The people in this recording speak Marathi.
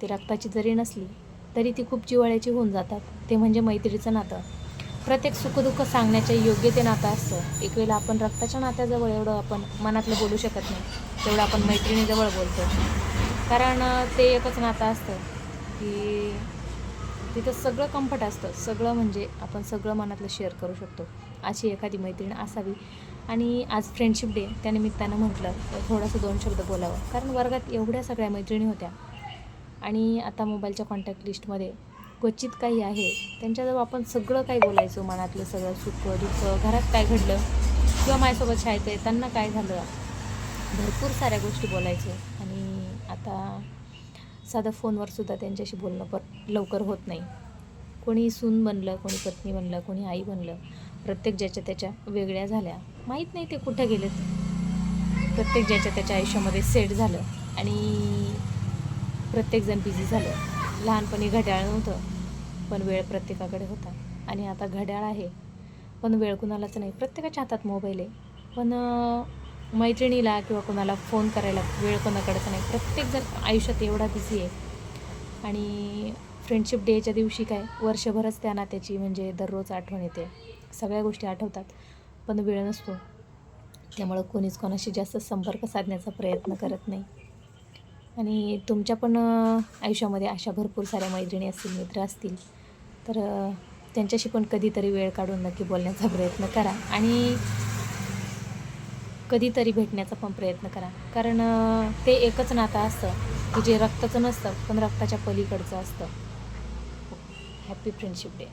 ती रक्ताची जरी नसली तरी ती खूप जिव्हाळ्याची होऊन जातात. ते म्हणजे मैत्रीचं नातं. प्रत्येक सुखदुःख सांगण्याचे योग्य ते नातं असतं. एक वेळेला आपण रक्ताच्या नात्याजवळ एवढं आपण मनातलं बोलू शकत नाही, तेवढं आपण मैत्रिणीजवळ बोलतो. कारण ते एकच नातं असतं की तिथं सगळं कम्फर्ट असतं. सगळं म्हणजे आपण सगळं मनातलं शेअर करू शकतो. अशी एखादी मैत्रीण असावी. आणि आज फ्रेंडशिप डे त्यानिमित्तानं म्हटलं थोडंसं 2 शब्द बोलावं. कारण वर्गात एवढ्या सगळ्या मैत्रिणी होत्या आणि आता मोबाईलच्या कॉन्टॅक्ट लिस्टमध्ये क्वचित काही आहे, त्यांच्याजवळ आपण सगळं काही बोलायचो. मनातलं सगळं सुख दुःख, घरात काय घडलं किंवा माझ्यासोबत शाळेत येताना काय झालं, भरपूर साऱ्या गोष्टी बोलायचो. आणि आता साधं फोनवरसुद्धा त्यांच्याशी बोलणं लवकर होत नाही. कोणी सून बनलं, कोणी पत्नी बनलं, कोणी आई बनलं. प्रत्येक ज्याच्या त्याच्या वेगळ्या झाल्या. माहीत नाही ते कुठे गेलेत. प्रत्येक ज्याच्या त्याच्या आयुष्यामध्ये सेट झालं आणि प्रत्येकजण बिझी झालं. लहानपणी घड्याळ नव्हतं, पण वेळ प्रत्येकाकडे होता. आणि आता घड्याळ आहे, पण वेळ कुणालाच नाही. प्रत्येकाच्या हातात मोबाईल आहे, पण मैत्रिणीला किंवा कोणाला फोन करायला वेळ कोणाकडेच नाही. प्रत्येकजण आयुष्यात एवढा बिझी आहे. आणि फ्रेंडशिप डेच्या दिवशी काय वर्षभरच त्या नात्याची म्हणजे दररोज आठवण येते. सगळ्या गोष्टी आठवतात, पण वेळ नसतो. त्यामुळं कोणीच कोणाशी जास्त संपर्क साधण्याचा प्रयत्न करत नाही. आणि तुमच्या पण आयुष्यामध्ये अशा भरपूर साऱ्या मैत्रिणी असतील, मित्र असतील, तर त्यांच्याशी पण कधीतरी वेळ काढून नक्की बोलण्याचा प्रयत्न करा आणि कधीतरी भेटण्याचा पण प्रयत्न करा. कारण ते एकच नातं असतं की जे रक्ताचं नसतं, पण रक्ताच्या पलीकडचं असतं. Happy friendship day.